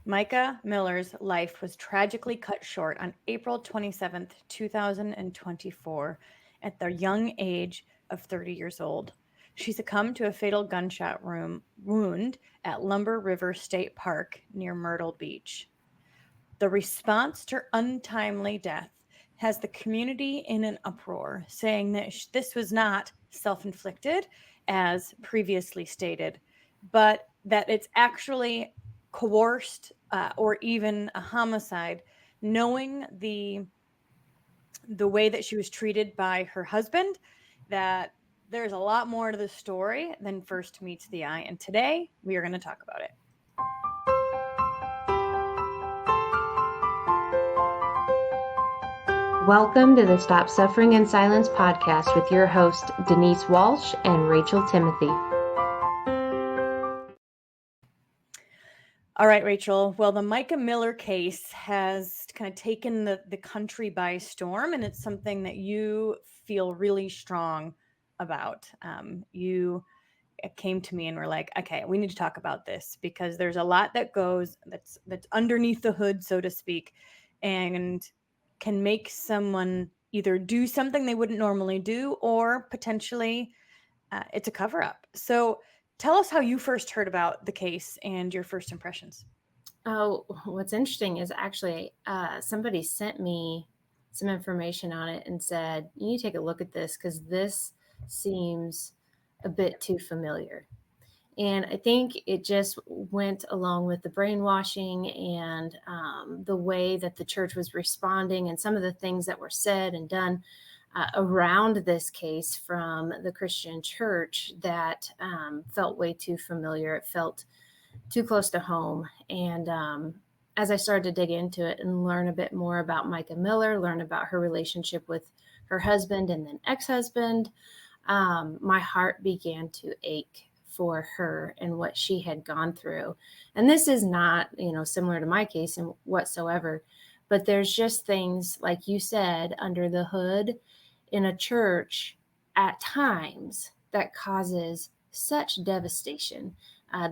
Mica Miller's life was tragically cut short on April 27th, 2024, at the young age of 30 years old. She succumbed to a fatal gunshot wound at Lumber River State Park near Myrtle Beach. The response to her untimely death has the community in an uproar, saying that this was not self-inflicted, as previously stated, but that it's actually coerced or even a homicide, knowing the way that she was treated by her husband, that there's a lot more to the story than first meets the eye. And today we are going to talk about it. Welcome to the Stop Suffering in Silence podcast with your host, Denise Walsh and Rachel Timothy. All right, Rachel. Well, the Mica Miller case has kind of taken the country by storm, and it's something that you feel really strong about. You came to me and were like, okay, we need to talk about this because there's a lot that goes that's underneath the hood, so to speak, and can make someone either do something they wouldn't normally do or potentially it's a cover up. So tell us how you first heard about the case and your first impressions. Oh, what's interesting is actually somebody sent me some information on it and said, you need to take a look at this because this seems a bit too familiar. And I think it just went along with the brainwashing and the way that the church was responding and some of the things that were said and done around this case from the Christian church that felt way too familiar. It felt too close to home. And as I started to dig into it and learn a bit more about Mica Miller, learn about her relationship with her husband and then ex-husband, my heart began to ache for her and what she had gone through. And this is not, similar to my case and whatsoever, but there's just things, like you said, under the hood in a church at times that causes such devastation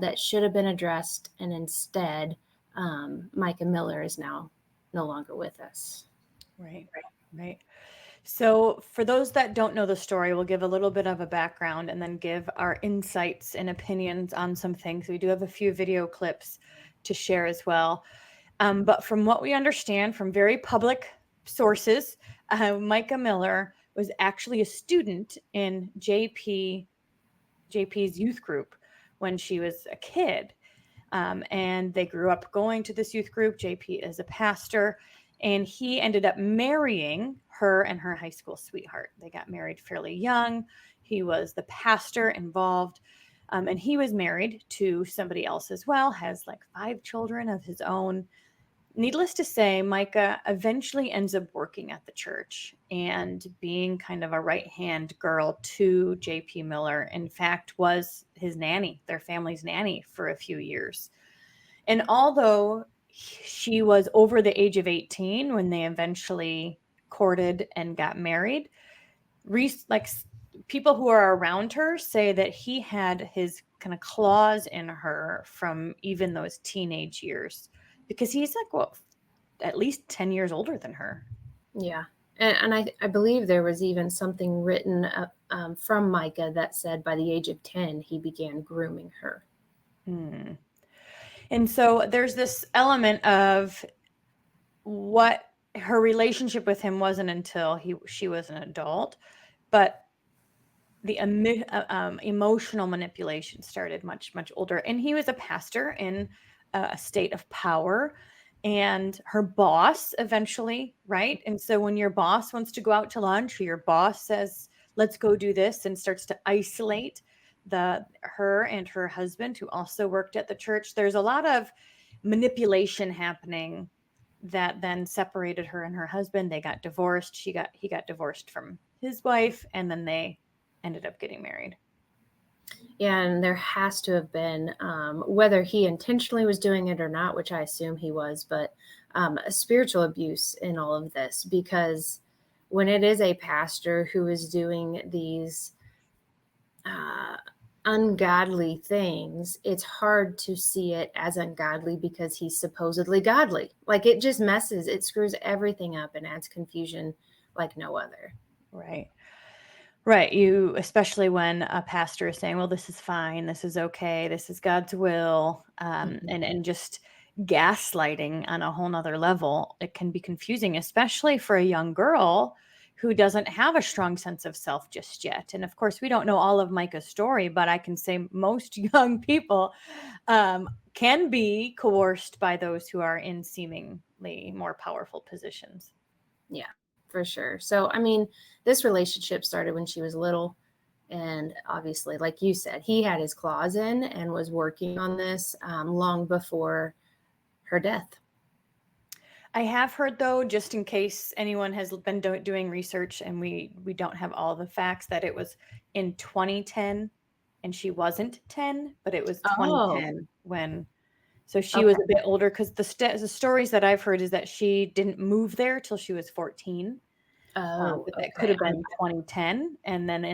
that should have been addressed. And instead, Mica Miller is now no longer with us. Right. So for those that don't know the story, we'll give a little bit of a background and then give our insights and opinions on some things. We do have a few video clips to share as well. But from what we understand from very public sources, Mica Miller was actually a student in JP's youth group when she was a kid. And they grew up going to this youth group. JP is a pastor. And he ended up marrying her and her high school sweetheart. They got married fairly young. He was the pastor involved. And he was married to somebody else as well, has like 5 children of his own. Needless to say, Mica eventually ends up working at the church and being kind of a right-hand girl to JP Miller. In fact, was his nanny, their family's nanny for a few years. And although she was over the age of 18 when they eventually courted and got married, like people who are around her say that he had his kind of claws in her from even those teenage years, because he's like, at least 10 years older than her. Yeah. And I believe there was even something written from Mica that said by the age of 10, he began grooming her. And so there's this element of what her relationship with him wasn't until she was an adult, but the emotional manipulation started much, much older. And he was a pastor in a state of power, and her boss eventually, right? And so when your boss wants to go out to lunch, or your boss says, let's go do this, and starts to isolate her and her husband, who also worked at the church, there's a lot of manipulation happening that then separated her and her husband. They got divorced. He got divorced from his wife, and then they ended up getting married. Yeah, and there has to have been, whether he intentionally was doing it or not, which I assume he was, but a spiritual abuse in all of this, because when it is a pastor who is doing these ungodly things, it's hard to see it as ungodly because he's supposedly godly. Like, it just messes, it screws everything up and adds confusion like no other. Right. Right. You, especially when a pastor is saying, well, this is fine, this is okay, this is God's will, and just gaslighting on a whole nother level, it can be confusing, especially for a young girl who doesn't have a strong sense of self just yet. And of course, we don't know all of Micah's story, but I can say most young people can be coerced by those who are in seemingly more powerful positions. Yeah, for sure. So, I mean, this relationship started when she was little. And obviously, like you said, he had his claws in and was working on this long before her death. I have heard, though, just in case anyone has been doing research and we don't have all the facts, that it was in 2010 and she wasn't 10, but it was Oh, 2010 when, so she was okay. a bit older, because the stories that I've heard is that she didn't move there till she was 14. Oh, But that could okay. have been 2010. And then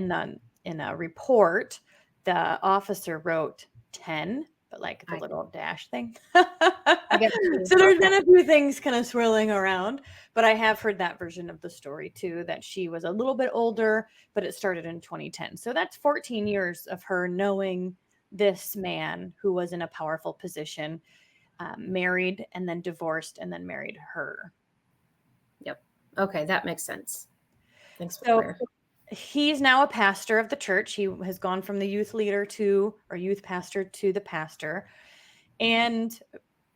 in a report, the officer wrote 10, but like the I little dash thing. I get you. So there's Okay. been a few things kind of swirling around, but I have heard that version of the story too, that she was a little bit older, but it started in 2010. So that's 14 years of her knowing this man who was in a powerful position, married and then divorced and then married her. Yep. Okay, that makes sense. Thanks for So clear. he's now a pastor of the church. He has gone from the youth leader to, or youth pastor to the pastor. And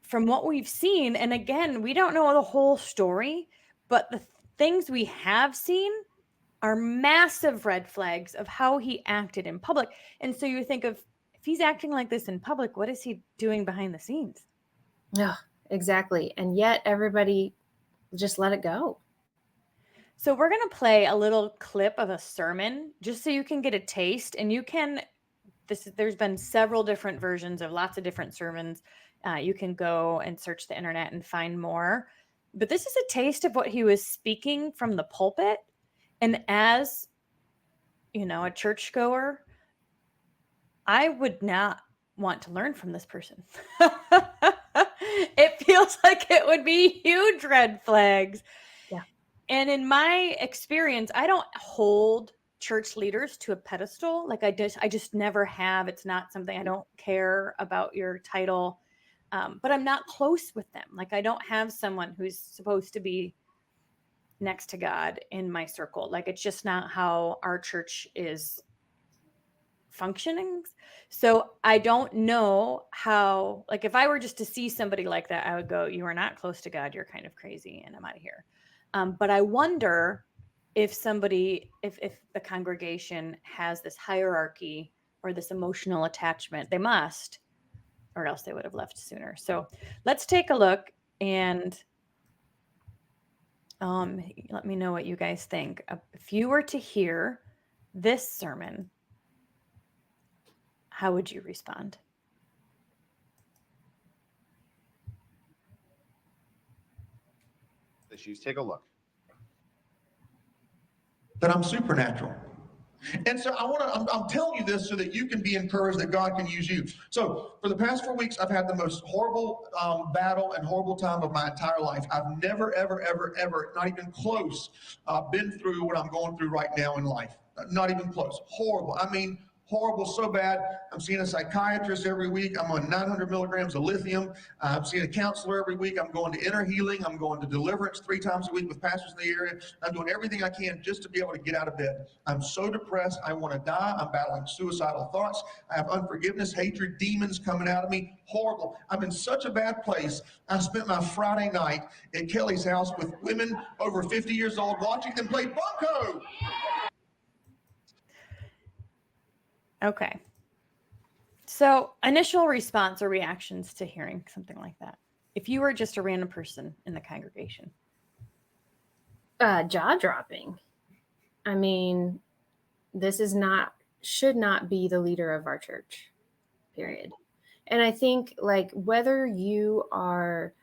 from what we've seen, and again, we don't know the whole story, but the things we have seen are massive red flags of how he acted in public. And so you think of, if he's acting like this in public, what is he doing behind the scenes? Yeah, exactly. And yet everybody just let it go. So we're going to play a little clip of a sermon just so you can get a taste, and you can, there's been several different versions of lots of different sermons. You can go and search the internet and find more. But this is a taste of what he was speaking from the pulpit. And as, a churchgoer, I would not want to learn from this person. It feels like it would be huge red flags. Yeah. And in my experience, I don't hold church leaders to a pedestal. Like I just never have. It's not something, I don't care about your title. But I'm not close with them. Like I don't have someone who's supposed to be next to God in my circle. Like it's just not how our church is functioning. So I don't know how, like if I were just to see somebody like that, I would go, you are not close to God. You're kind of crazy and I'm out of here. But I wonder if if the congregation has this hierarchy or this emotional attachment. They must, or else they would have left sooner. So let's take a look and let me know what you guys think. If you were to hear this sermon, how would you respond? Issues. Take a look. That I'm supernatural. And so I'm telling you this so that you can be encouraged that God can use you. So for the past 4 weeks, I've had the most horrible battle and horrible time of my entire life. I've never, ever, ever, ever, not even close, been through what I'm going through right now in life. Not even close. Horrible. I mean, horrible, so bad. I'm seeing a psychiatrist every week. I'm on 900 milligrams of lithium. I'm seeing a counselor every week. I'm going to inner healing. I'm going to deliverance 3 times a week with pastors in the area. I'm doing everything I can just to be able to get out of bed. I'm so depressed. I want to die. I'm battling suicidal thoughts. I have unforgiveness, hatred, demons coming out of me. Horrible. I'm in such a bad place. I spent my Friday night at Kelly's house with women over 50 years old watching them play bunco. Okay. So, initial response or reactions to hearing something like that. If you were just a random person in the congregation. Jaw dropping. I mean, this should not be the leader of our church, period. And I think like whether you are,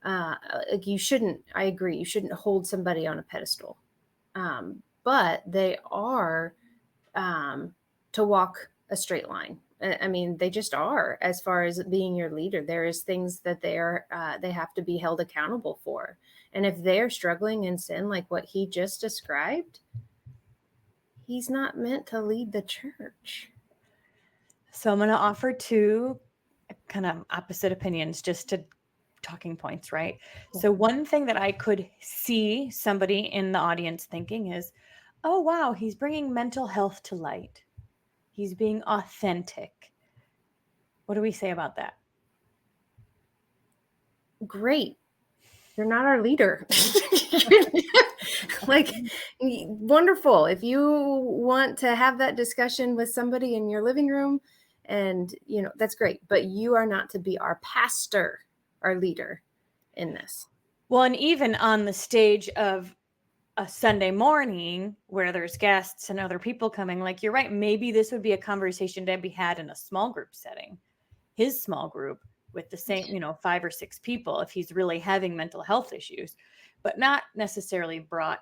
like I agree, you shouldn't hold somebody on a pedestal. But they are to walk a straight line. I mean, they just are. As far as being your leader, there is things that they have to be held accountable for. And if they're struggling in sin like what he just described, he's not meant to lead the church. So I'm going to offer two kind of opposite opinions, just to talking points, right? Yeah. So one thing that I could see somebody in the audience thinking is, oh, wow, he's bringing mental health to light. He's being authentic. What do we say about that? Great. You're not our leader. Like, wonderful. If you want to have that discussion with somebody in your living room, and that's great, but you are not to be our pastor, our leader in this. Well, and even on the stage of a Sunday morning where there's guests and other people coming, like, you're right, maybe this would be a conversation to be had in a small group setting, his small group with the same, 5 or 6 people, if he's really having mental health issues, but not necessarily brought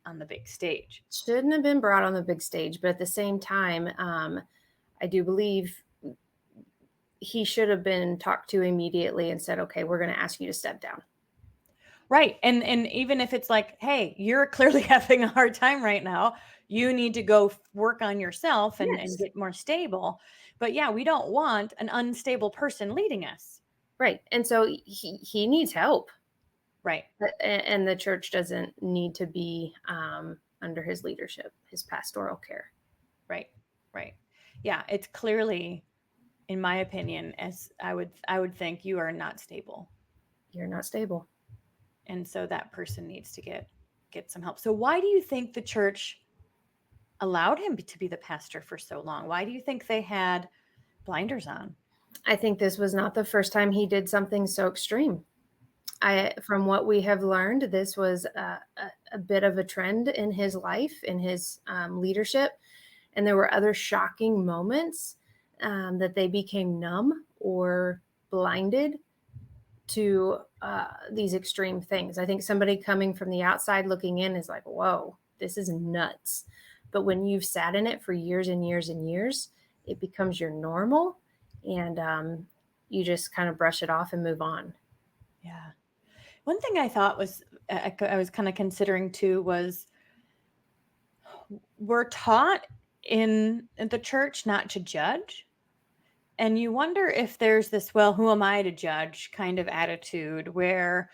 on the big stage. Shouldn't have been brought on the big stage, but at the same time, I do believe he should have been talked to immediately and said, okay, we're going to ask you to step down. Right. And even if it's like, hey, you're clearly having a hard time right now, you need to go work on yourself and get more stable. But yeah, we don't want an unstable person leading us. Right. And so he needs help. Right. And the church doesn't need to be under his leadership, his pastoral care. Right. Right. Yeah. It's clearly, in my opinion, as I would think, you are not stable. You're not stable. And so that person needs to get some help. So why do you think the church allowed him to be the pastor for so long? Why do you think they had blinders on? I think this was not the first time he did something so extreme. From what we have learned, this was a bit of a trend in his life, in his leadership. And there were other shocking moments that they became numb or blinded to these extreme things. I think somebody coming from the outside looking in is like, whoa, this is nuts. But when you've sat in it for years and years and years, it becomes your normal, and you just kind of brush it off and move on. Yeah. One thing I thought was, I was kind of considering too, was we're taught in the church not to judge. And you wonder if there's this, well, who am I to judge kind of attitude where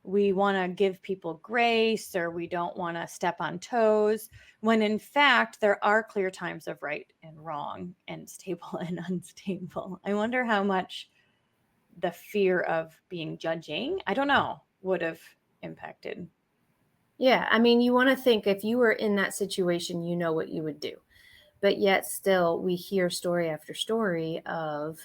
we want to give people grace or we don't want to step on toes, when in fact there are clear times of right and wrong and stable and unstable. I wonder how much the fear of being judging, I don't know, would have impacted. Yeah, I mean, you want to think if you were in that situation, you know what you would do. But yet still, we hear story after story of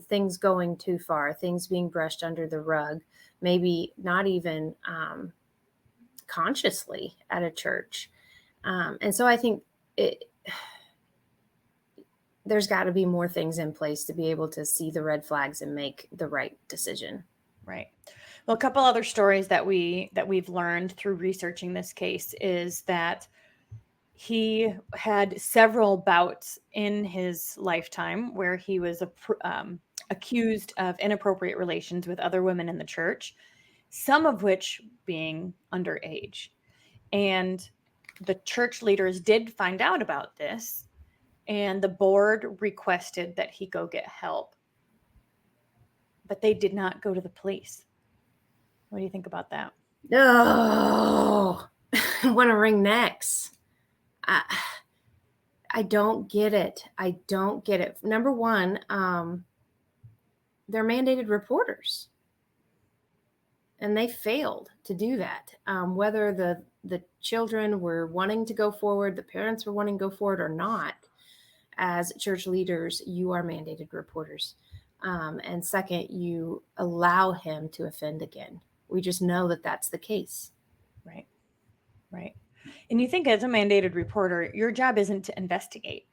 things going too far, things being brushed under the rug, maybe not even consciously at a church. And so I think there's got to be more things in place to be able to see the red flags and make the right decision. Right. Well, a couple other stories that we've learned through researching this case is that he had several bouts in his lifetime where he was accused of inappropriate relations with other women in the church, some of which being underage. And the church leaders did find out about this, and the board requested that he go get help. But they did not go to the police. What do you think about that? Oh, I want to wring necks. I don't get it. I don't get it. Number one, they're mandated reporters, and they failed to do that. Whether the children were wanting to go forward, the parents were wanting to go forward or not, as church leaders, you are mandated reporters. And second, you allow him to offend again. We just know that that's the case. Right. Right. And you think as a mandated reporter, your job isn't to investigate.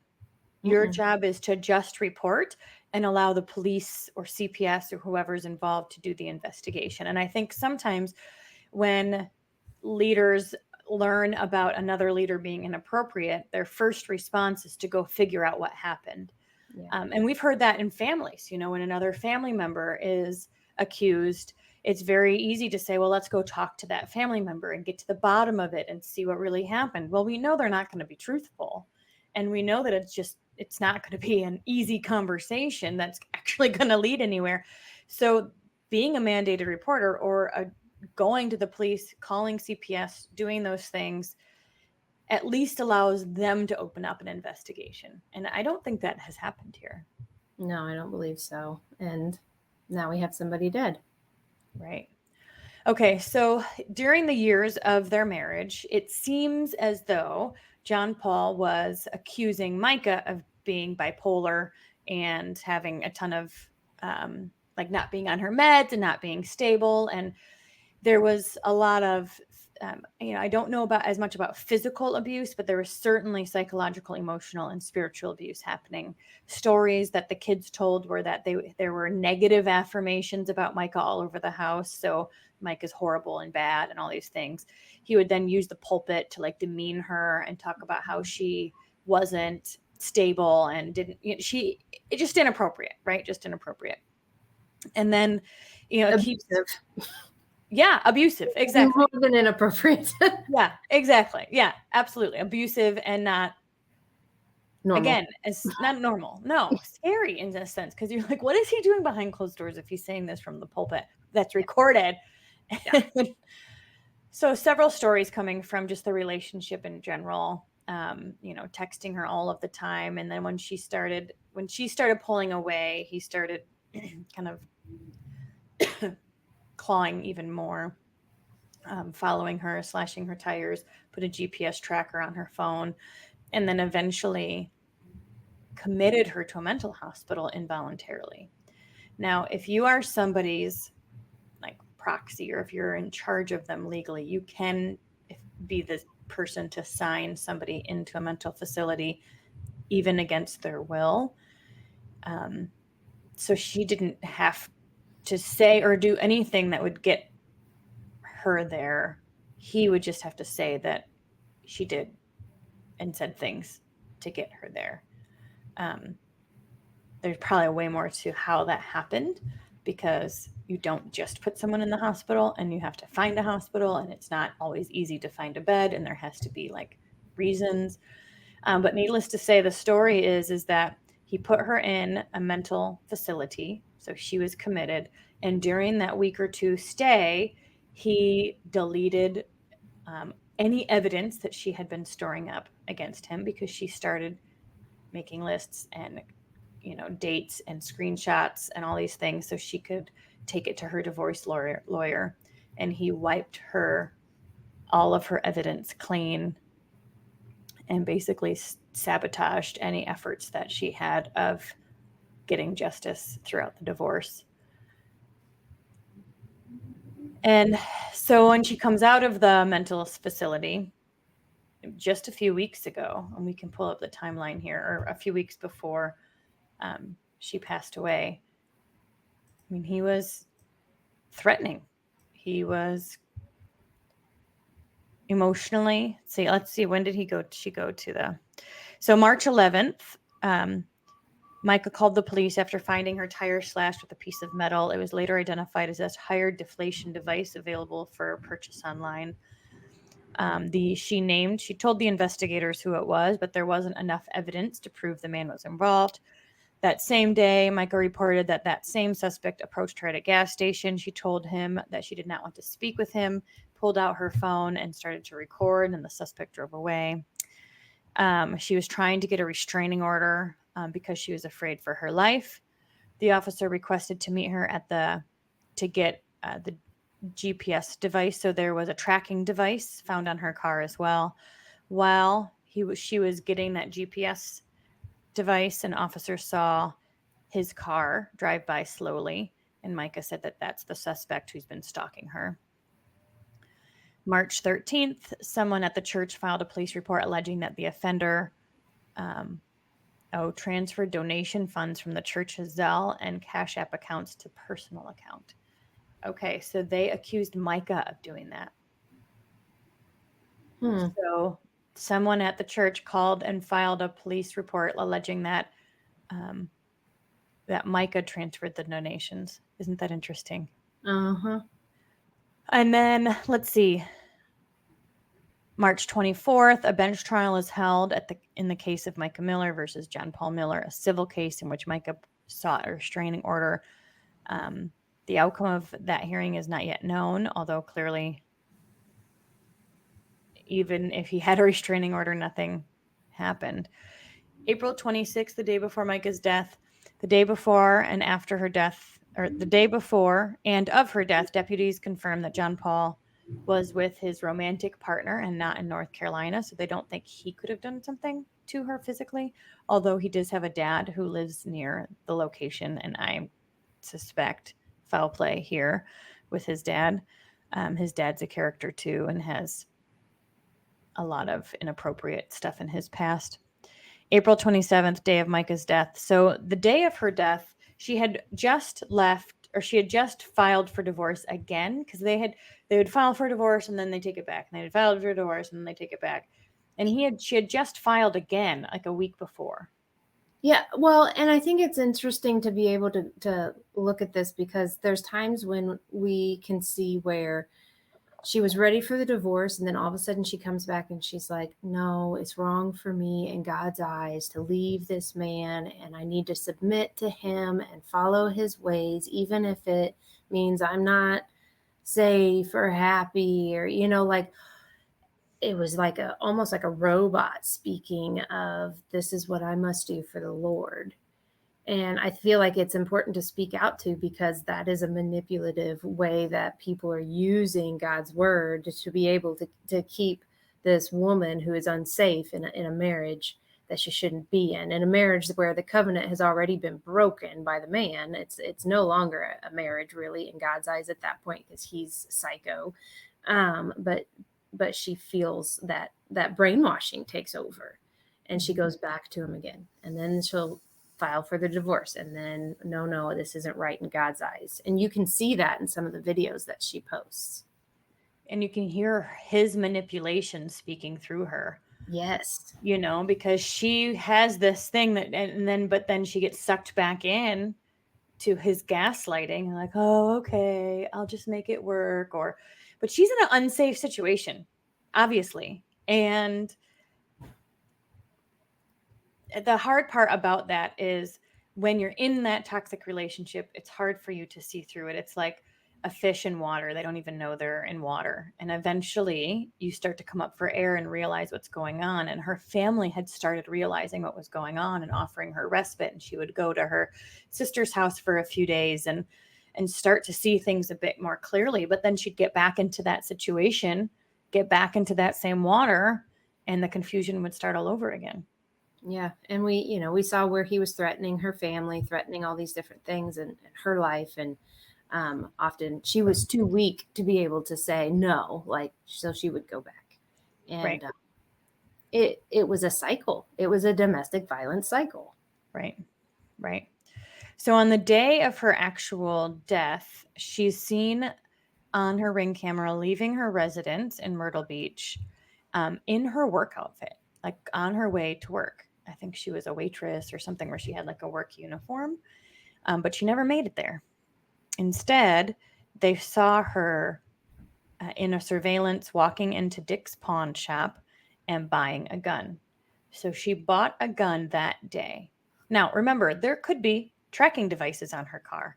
Your job is to just report and allow the police or CPS or whoever's involved to do the investigation. And I think sometimes when leaders learn about another leader being inappropriate, their first response is to go figure out what happened. Yeah. And we've heard that in families, when another family member is accused, it's very easy to say, well, let's go talk to that family member and get to the bottom of it and see what really happened. Well, we know they're not going to be truthful. And we know that it's not going to be an easy conversation that's actually going to lead anywhere. So being a mandated reporter or going to the police, calling CPS, doing those things, at least allows them to open up an investigation. And I don't think that has happened here. No, I don't believe so. And now we have somebody dead. Right. Okay, so during the years of their marriage, it seems as though John Paul was accusing Mica of being bipolar and having a ton of like not being on her meds and not being stable. And there was a lot of I don't know about as much about physical abuse, but there was certainly psychological, emotional, and spiritual abuse happening. Stories that the kids told were that there were negative affirmations about Mica all over the house. So Mike is horrible and bad and all these things. He would then use the pulpit to like demean her and talk about how she wasn't stable and it's just inappropriate, right? Just inappropriate. And then, Abusive. Abusive. Exactly. More than inappropriate. Yeah, exactly. Yeah, absolutely. Abusive and not, Normal. again, it's not normal. No, scary in a sense, because you're like, what is he doing behind closed doors if he's saying this from the pulpit that's recorded? Yeah. So several stories coming from just the relationship in general, texting her all of the time. And then when she started pulling away, he started kind of clawing even more. Following her, slashing her tires, put a GPS tracker on her phone, and then eventually committed her to a mental hospital involuntarily. Now, if you are somebody's like proxy or if you're in charge of them legally, you can be the person to sign somebody into a mental facility even against their will. So she didn't have to say or do anything that would get her there. He would just have to say that she did and said things to get her there. There's probably way more to how that happened because you don't just put someone in the hospital and you have to find a hospital and it's not always easy to find a bed and there has to be like reasons. But needless to say, the story is that he put her in a mental facility. So she was committed. And during that week or two stay, he deleted any evidence that she had been storing up against him because she started making lists and dates and screenshots and all these things so she could take it to her divorce lawyer. And he wiped all of her evidence clean and basically sabotaged any efforts that she had of getting justice throughout the divorce. And so when she comes out of the mental facility just a few weeks ago, and we can pull up the timeline here, or a few weeks before she passed away, I mean, he was threatening. He was emotionally, let's see, when did she go to so March 11th, Mica called the police after finding her tire slashed with a piece of metal. It was later identified as a tire deflation device available for purchase online. She told the investigators who it was, but there wasn't enough evidence to prove the man was involved. That same day, Mica reported that same suspect approached her at a gas station. She told him that she did not want to speak with him, pulled out her phone and started to record, and the suspect drove away. She was trying to get a restraining order because she was afraid for her life. The officer requested to meet her to get the GPS device. So there was a tracking device found on her car as well. While she was getting that GPS device, an officer saw his car drive by slowly, and Mica said that that's the suspect who's been stalking her. March 13th, someone at the church filed a police report alleging that the offender transferred donation funds from the church's Zelle and Cash App accounts to personal account. Okay, so they accused Mica of doing that. So someone at the church called and filed a police report alleging that that Mica transferred the donations. Isn't that interesting? Uh-huh. And then let's see. March 24th, a bench trial is held in the case of Mica Miller versus John Paul Miller, a civil case in which Mica sought a restraining order. The outcome of that hearing is not yet known, although clearly, even if he had a restraining order, nothing happened. April 26th, the day before Mica's death, the day before and after her death, or the day before and of her death, deputies confirmed that John Paul was with his romantic partner and not in North Carolina, so they don't think he could have done something to her physically, although he does have a dad who lives near the location, and I suspect foul play here with his dad. His dad's a character too and has a lot of inappropriate stuff in his past. April 27th, day of Mica's death. So the day of her death, she had just left, or she had just filed for divorce again, because they would file for divorce and then they take it back, and they would file for divorce and then they take it back. And she had just filed again like a week before. Yeah, well, and I think it's interesting to be able to look at this, because there's times when we can see where she was ready for the divorce, and then all of a sudden she comes back and she's like, no, it's wrong for me in God's eyes to leave this man, and I need to submit to him and follow his ways, even if it means I'm not safe or happy, or, like, it was like almost like a robot speaking of, this is what I must do for the Lord. And I feel like it's important to speak out to, because that is a manipulative way that people are using God's word to be able to keep this woman who is unsafe in a marriage that she shouldn't be in a marriage where the covenant has already been broken by the man. It's no longer a marriage really in God's eyes at that point, because he's psycho. But she feels that brainwashing takes over, and she goes back to him again, and then she'll file for the divorce, and then no, this isn't right in God's eyes. And you can see that in some of the videos that she posts, and you can hear his manipulation speaking through her. Yes. Because she has this thing but then she gets sucked back in to his gaslighting, like, oh, okay, I'll just make it work. But she's in an unsafe situation, obviously. And the hard part about that is when you're in that toxic relationship, it's hard for you to see through it. It's like a fish in water. They don't even know they're in water. And eventually you start to come up for air and realize what's going on. And her family had started realizing what was going on and offering her respite. And she would go to her sister's house for a few days and start to see things a bit more clearly. But then she'd get back into that situation, get back into that same water, and the confusion would start all over again. Yeah. And we saw where he was threatening her family, threatening all these different things in her life. And often she was too weak to be able to say no, so she would go back. And Right. It was a cycle. It was a domestic violence cycle. Right. So on the day of her actual death, she's seen on her Ring camera leaving her residence in Myrtle Beach in her work outfit, like on her way to work. I think she was a waitress or something, where she had like a work uniform, but she never made it there. Instead, they saw her in a surveillance walking into Dick's pawn shop and buying a gun. So she bought a gun that day. Now, remember, there could be tracking devices on her car.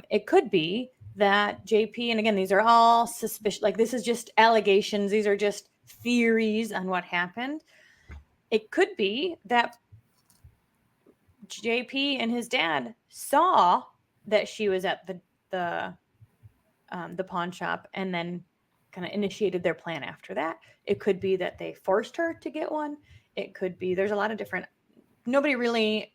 It could be that JP, and again, these are all suspicious, like this is just allegations. These are just theories on what happened. It could be that JP and his dad saw that she was at the pawn shop and then kind of initiated their plan after that. It could be that they forced her to get one. It could be, there's a lot of different, nobody really,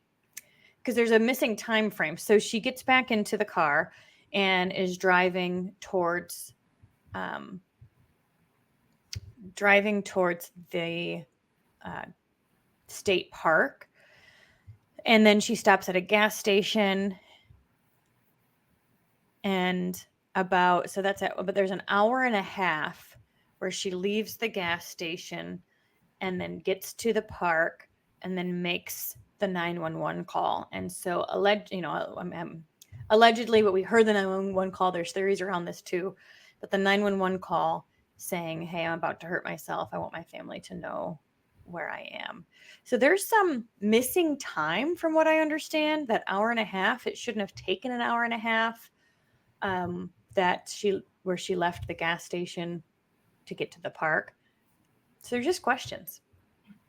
because there's a missing time frame. So she gets back into the car and is driving towards the state park. And then she stops at a gas station, and but there's an hour and a half where she leaves the gas station and then gets to the park and then makes the 911 call. And so, allegedly, what we heard the 911 call, there's theories around this too, but the 911 call saying, hey, I'm about to hurt myself. I want my family to know where I am. So there's some missing time from what I understand. That hour and a half, it shouldn't have taken an hour and a half, where she left the gas station to get to the park. So there's just questions.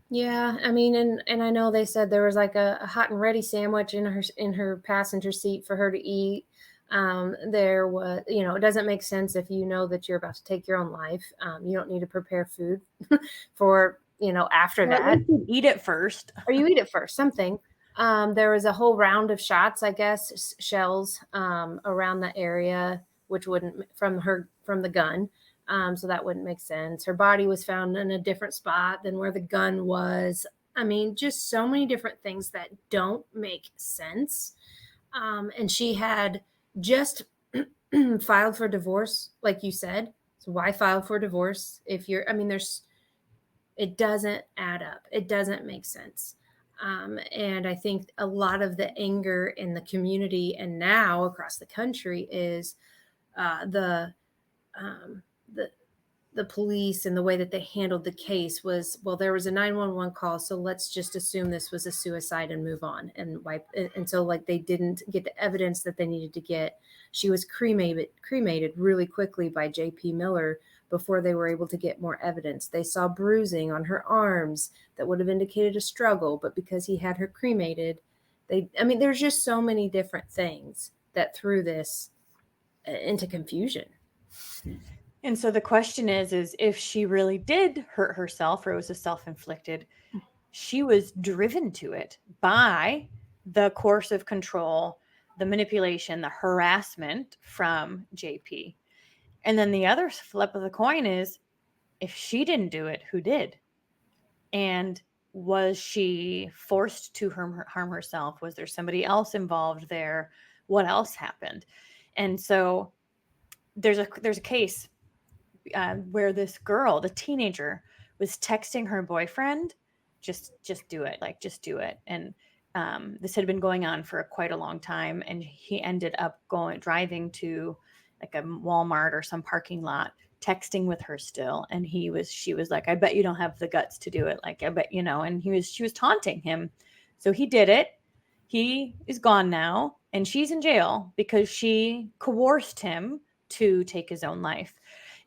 Yeah, I mean, and I know they said there was like a hot and ready sandwich in her passenger seat for her to eat. There was, it doesn't make sense if you know that you're about to take your own life. You don't need to prepare food for, after Well, that. you eat it first. Or you eat it first, something. There was a whole round of shots, I guess, shells around the area, which wouldn't from the gun. So that wouldn't make sense. Her body was found in a different spot than where the gun was. I mean, just so many different things that don't make sense. And she had just filed for divorce, like you said. So why file for divorce if it doesn't add up. It doesn't make sense. And I think a lot of the anger in the community and now across the country is the police and the way that they handled the case was, well, there was a 911 call, so let's just assume this was a suicide and move on and wipe. And so like they didn't get the evidence that they needed to get. She was cremated really quickly by J.P. Miller before they were able to get more evidence. They saw bruising on her arms that would have indicated a struggle, but because he had her cremated, there's just so many different things that threw this into confusion. And so the question is if she really did hurt herself or it was a self-inflicted, she was driven to it by the coercive control, the manipulation, the harassment from JP. And then the other flip of the coin is if she didn't do it, who did? And was she forced to harm herself? Was there somebody else involved there? What else happened? And so there's a case where this girl, the teenager, was texting her boyfriend, just do it, like just do it. And this had been going on for quite a long time, and he ended up driving to like a Walmart or some parking lot, texting with her still, and she was like, I bet you don't have the guts to do it, like I bet and she was taunting him. So he did it. He is gone now, and she's in jail because she coerced him to take his own life.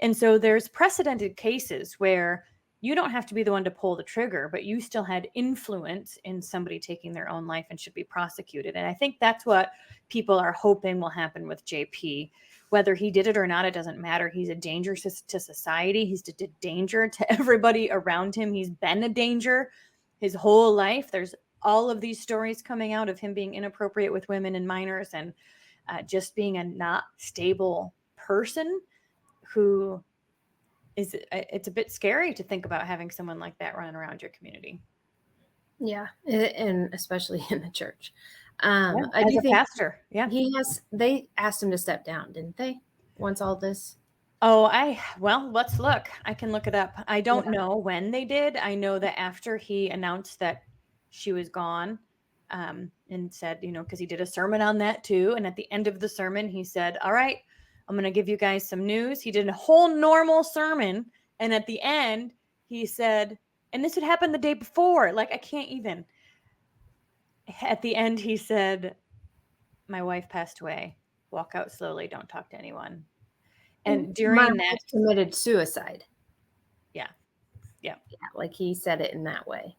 And so there's precedented cases where you don't have to be the one to pull the trigger, but you still had influence in somebody taking their own life and should be prosecuted. And I think that's what people are hoping will happen with JP. Whether he did it or not, it doesn't matter. He's a danger to society. He's a danger to everybody around him. He's been a danger his whole life. There's all of these stories coming out of him being inappropriate with women and minors, and just being a not stable person who is, it's a bit scary to think about having someone like that running around your community. Yeah, and especially in the church. I do think pastor, yeah, they asked him to step down, didn't they? Once all this. Well, let's look. I can look it up. I don't know when they did. I know that after he announced that she was gone, and said, because he did a sermon on that too. And at the end of the sermon, he said, all right, I'm going to give you guys some news. He did a whole normal sermon. And at the end, he said, and this had happened the day before. Like, I can't even. At the end, he said, my wife passed away. Walk out slowly. Don't talk to anyone. And during that, committed suicide. Yeah. Like he said it in that way.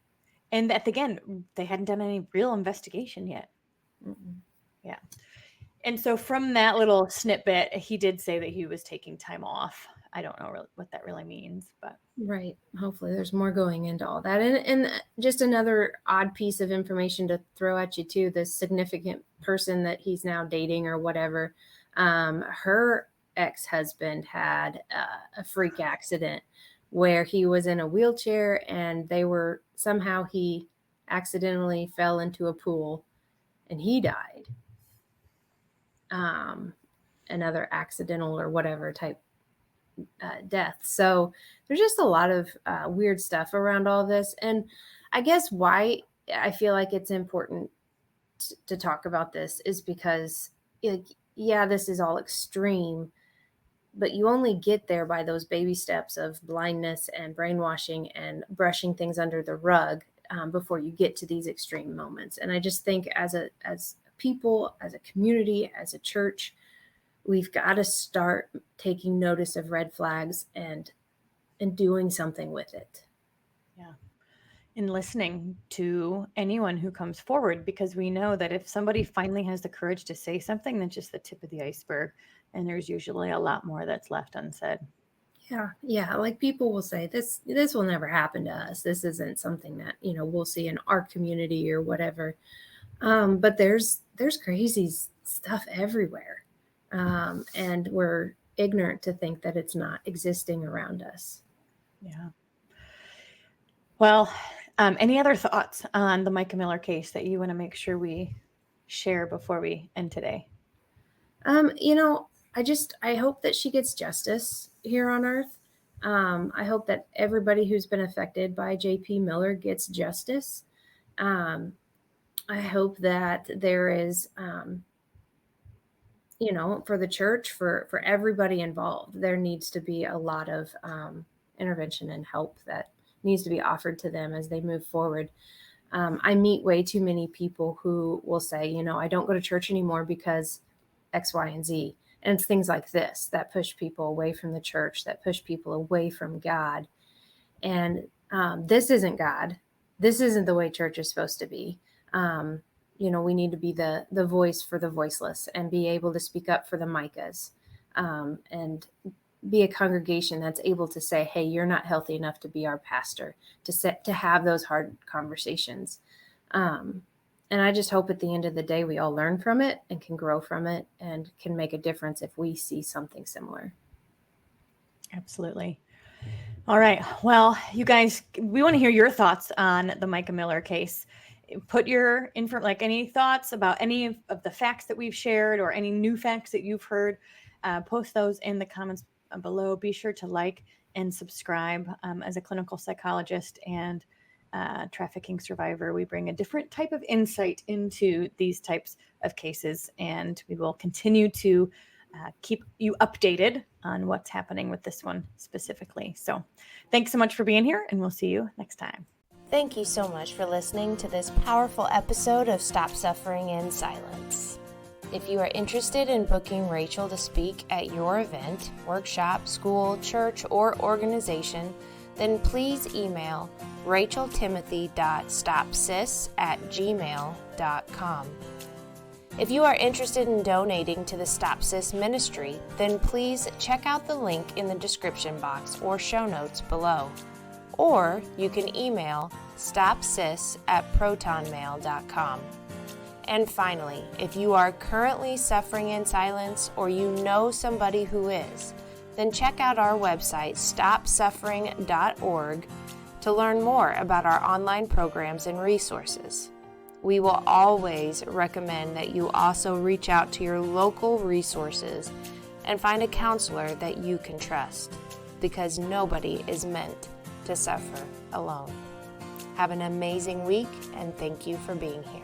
And again, they hadn't done any real investigation yet. Mm-mm. Yeah. And so from that little snippet, he did say that he was taking time off. I don't know really what that really means, but. Right. Hopefully there's more going into all that. And just another odd piece of information to throw at you too, this significant person that he's now dating or whatever, her ex-husband had a freak accident where he was in a wheelchair and he accidentally fell into a pool and he died. Another accidental or whatever type death. So there's just a lot of weird stuff around all this. And I guess why I feel like it's important to talk about this is because, yeah, this is all extreme, but you only get there by those baby steps of blindness and brainwashing and brushing things under the rug before you get to these extreme moments. And I just think as people, as a community, as a church, we've got to start taking notice of red flags and doing something with it. Yeah. And listening to anyone who comes forward, because we know that if somebody finally has the courage to say something, that's just the tip of the iceberg. And there's usually a lot more that's left unsaid. Yeah. Like people will say, this will never happen to us. This isn't something that, we'll see in our community or whatever. But there's crazy stuff everywhere. And we're ignorant to think that it's not existing around us. Yeah. Well, any other thoughts on the Mica Miller case that you want to make sure we share before we end today? I hope that she gets justice here on earth. I hope that everybody who's been affected by JP Miller gets justice. I hope that there is, for the church, for everybody involved, there needs to be a lot of intervention and help that needs to be offered to them as they move forward. I meet way too many people who will say, I don't go to church anymore because X, Y, and Z. And it's things like this that push people away from the church, that push people away from God. And this isn't God. This isn't the way church is supposed to be. We need to be the voice for the voiceless and be able to speak up for the Micas, and be a congregation that's able to say, hey, you're not healthy enough to be our pastor, to have those hard conversations. And I just hope at the end of the day, we all learn from it and can grow from it and can make a difference if we see something similar. Absolutely. All right. Well, you guys, we want to hear your thoughts on the Mica Miller case. Put your info, like any thoughts about any of the facts that we've shared or any new facts that you've heard. Post those in the comments below. Be sure to like and subscribe. As a clinical psychologist and trafficking survivor, we bring a different type of insight into these types of cases, and we will continue to keep you updated on what's happening with this one specifically. So thanks so much for being here, and we'll see you next time. Thank you so much for listening to this powerful episode of Stop Suffering in Silence. If you are interested in booking Rachel to speak at your event, workshop, school, church, or organization, then please email racheltimothy.stopsis@gmail.com. If you are interested in donating to the Stop SIS ministry, then please check out the link in the description box or show notes below. Or you can email stopsis@protonmail.com. And finally, if you are currently suffering in silence or you know somebody who is, then check out our website, stopsuffering.org, to learn more about our online programs and resources. We will always recommend that you also reach out to your local resources and find a counselor that you can trust, because nobody is meant to suffer alone. Have an amazing week, and thank you for being here.